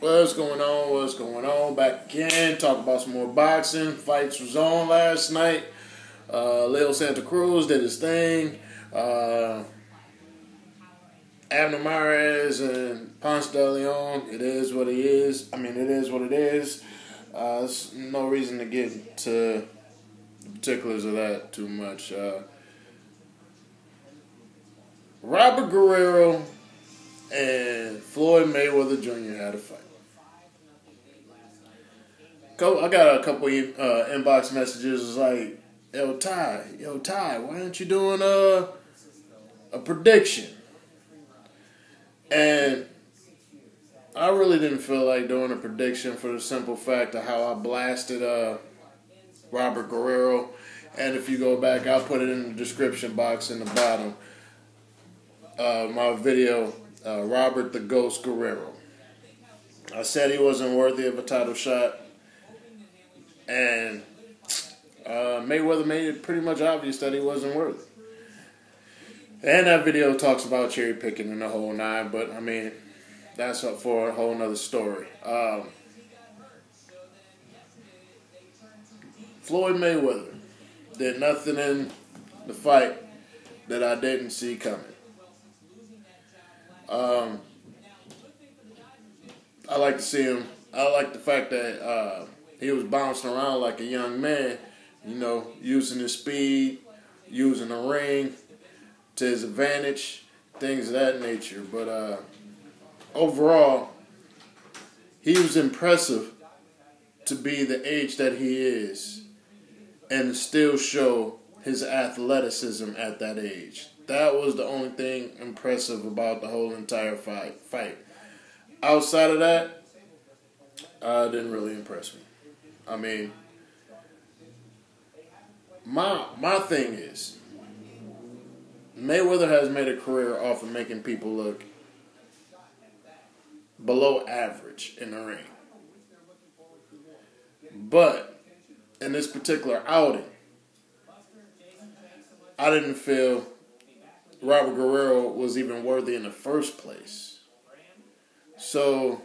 What's going on? What's going on? Back again. Talk about some more boxing. Fights was on last night. Leo Santa Cruz did his thing. Abner Mares and Ponce de Leon. It is what it is. It is what it is. There's no reason to get into the particulars of that too much. Robert Guerrero and Floyd Mayweather Jr. had a fight. I got a couple inbox messages like, Yo Ty, why aren't you doing a prediction? And I really didn't feel like doing a prediction for the simple fact of how I blasted Robert Guerrero. And if you go back, I'll put it in the description box in the bottom. My video, Robert the Ghost Guerrero. I said he wasn't worthy of a title shot. And Mayweather made it pretty much obvious that he wasn't worthy. And that video talks about cherry picking and the whole nine, but that's up for a whole nother story. Floyd Mayweather did nothing in the fight that I didn't see coming. I like to see him. I like the fact that he was bouncing around like a young man, using his speed, using the ring to his advantage, things of that nature. But overall, he was impressive to be the age that he is and still show his athleticism at that age. That was the only thing impressive about the whole entire fight. Outside of that, it didn't really impress me. My thing is, Mayweather has made a career off of making people look below average in the ring. But in this particular outing, I didn't feel Robert Guerrero was even worthy in the first place. So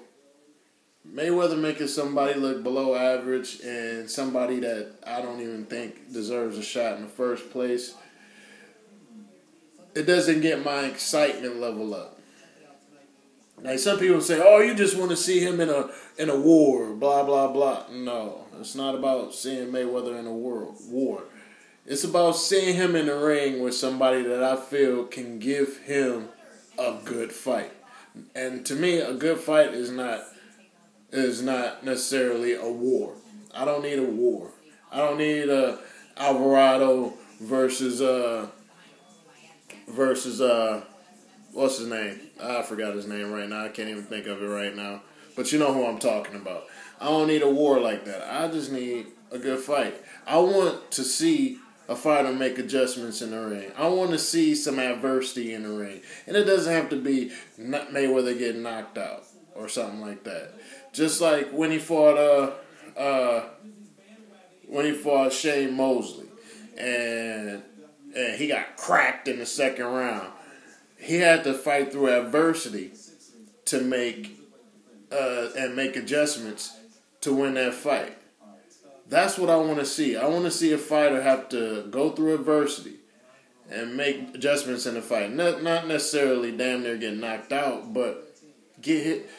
Mayweather making somebody look below average and somebody that I don't even think deserves a shot in the first place, it doesn't get my excitement level up. Like some people say, oh, you just want to see him in a war, blah, blah, blah. No, it's not about seeing Mayweather in a war. It's about seeing him in the ring with somebody that I feel can give him a good fight. And to me, a good fight is not necessarily a war. I don't need a war. I don't need Alvarado versus what's his name? I forgot his name right now. I can't even think of it right now. But you know who I'm talking about. I don't need a war like that. I just need a good fight. I want to see a fighter make adjustments in the ring. I want to see some adversity in the ring. And it doesn't have to be Mayweather getting knocked out or something like that. Just like when he fought Shane Mosley and he got cracked in the second round. He had to fight through adversity to make adjustments to win that fight. That's what I want to see. I want to see a fighter have to go through adversity and make adjustments in the fight. Not necessarily damn near get knocked out, but get hit.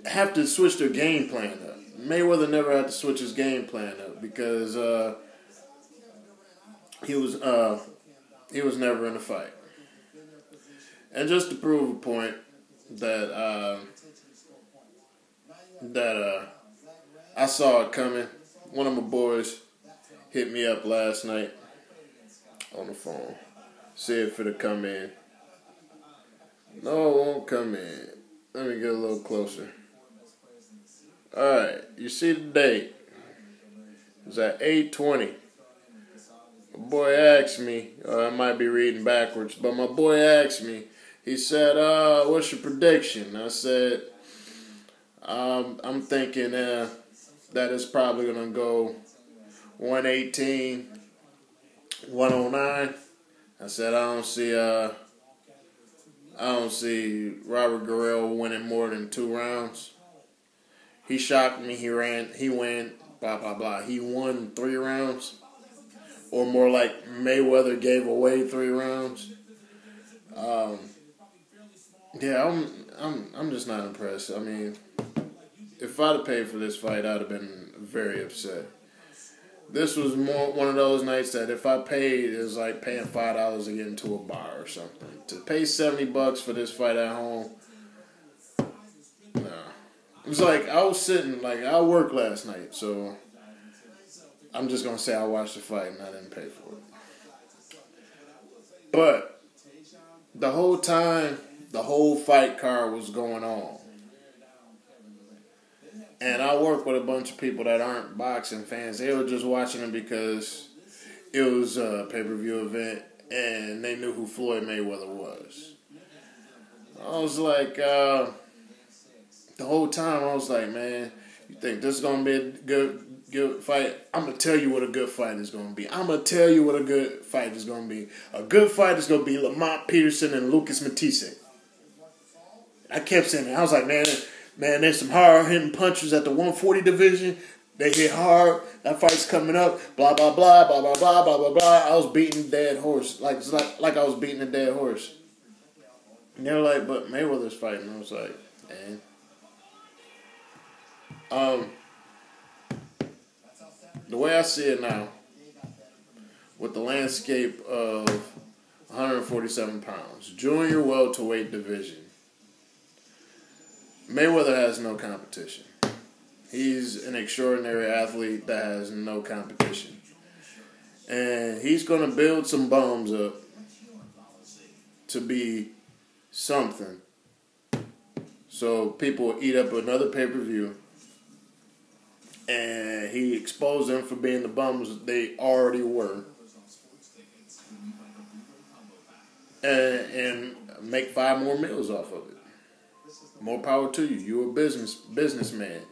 Have to switch their game plan up. Mayweather never had to switch his game plan up because he was never in a fight. And just to prove a point that I saw it coming, one of my boys hit me up last night on the phone. See if it'll come in. No, it won't come in. Let me get a little closer. Alright, you see the date. It was at 8:20. My boy asked me, I might be reading backwards, but my boy asked me, he said, what's your prediction? I said, I'm thinking that it's probably going to go 118, 109. I said, I don't see Robert Guerrero winning more than 2 rounds. He shocked me. He ran. He went. Blah blah blah. He won 3 rounds, or more like Mayweather gave away 3 rounds. Yeah, I'm just not impressed. I mean, if I'd have paid for this fight, I'd have been very upset. This was more one of those nights that if I paid, it was like paying $5 to get into a bar or something. To pay $70 for this fight at home, nah. It was like I was sitting, like I worked last night, so I'm just gonna say I watched the fight and I didn't pay for it. But the whole time, the whole fight card was going on. And I work with a bunch of people that aren't boxing fans. They were just watching it because it was a pay-per-view event and they knew who Floyd Mayweather was. I was like, the whole time I was like, man, you think this is going to be a good fight? I'm going to tell you what a good fight is going to be. I'm going to tell you what a good fight is going to be. A good fight is going to be Lamont Peterson and Lucas Matisse. I kept saying that. I was like, man, there's some hard-hitting punchers at the 140 division. They hit hard. That fight's coming up. Blah, blah, blah, blah, blah, blah, blah, blah, blah. I was beating a dead horse. Like I was beating a dead horse. And they were like, but Mayweather's fighting. I was like, man. The way I see it now, with the landscape of 147 pounds, junior welterweight division, Mayweather has no competition. He's an extraordinary athlete that has no competition. And he's going to build some bums up to be something. So people will eat up another pay-per-view. And he exposed them for being the bums they already were. And make 5 more meals off of it. More power to you. You're a businessman.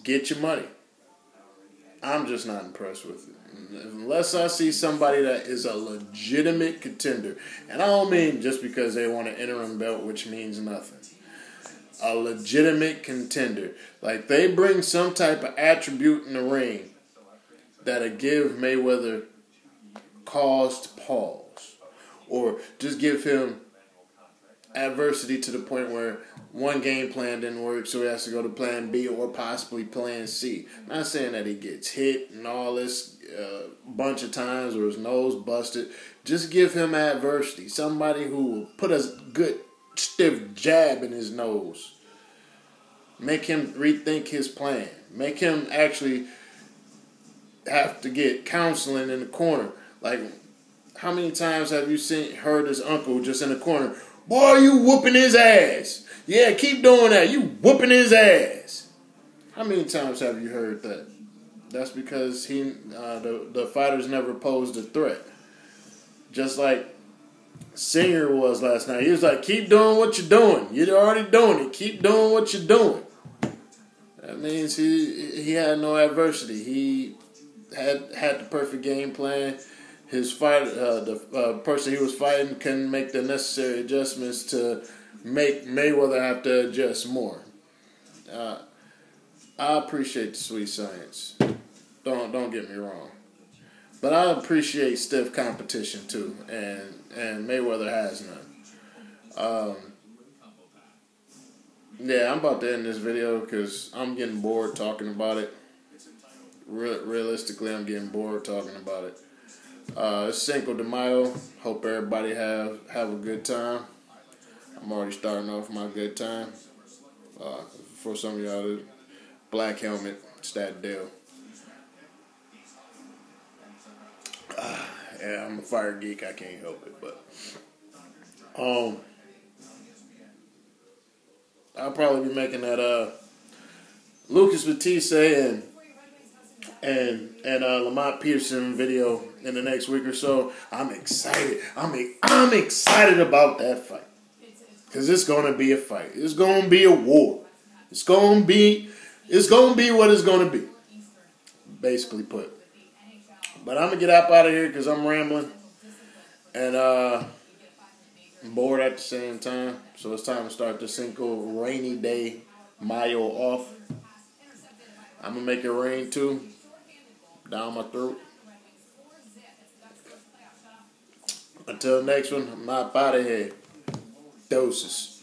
Get your money. I'm just not impressed with it. Unless I see somebody that is a legitimate contender. And I don't mean just because they want an interim belt, which means nothing. A legitimate contender. Like they bring some type of attribute in the ring that'll give Mayweather cause to pause. Or just give him adversity to the point where one game plan didn't work, so he has to go to plan B or possibly plan C. I'm not saying that he gets hit and all this bunch of times or his nose busted. Just give him adversity. Somebody who will put a good stiff jab in his nose. Make him rethink his plan. Make him actually have to get counseling in the corner. Like, how many times have you heard his uncle just in the corner? Boy, you whooping his ass. Yeah, keep doing that. You whooping his ass. How many times have you heard that? That's because the fighters never posed a threat. Just like Singer was last night. He was like, keep doing what you're doing. You're already doing it. Keep doing what you're doing. That means he had no adversity. He had the perfect game plan. His fight, the person he was fighting couldn't make the necessary adjustments to make Mayweather have to adjust more. I appreciate the sweet science. Don't get me wrong, but I appreciate stiff competition too, and Mayweather has none. Yeah, I'm about to end this video because I'm getting bored talking about it. Realistically, I'm getting bored talking about it. It's Cinco de Mayo. Hope everybody have a good time. I'm already starting off my good time. For some of y'all, black helmet, it's that deal. Yeah, I'm a fire geek. I can't help it, but I'll probably be making that Lucas Matisse and Lamont Peterson video in the next week or so. I'm excited. I'm excited about that fight. Because it's going to be a fight. It's going to be a war. It's going to be what it's going to be. Basically put. But I'm going to get up out of here because I'm rambling. And I'm bored at the same time. So it's time to start the Cinco rainy day Mayo off. I'm going to make it rain too. Down my throat. Until next one, I'm out of here. Doses.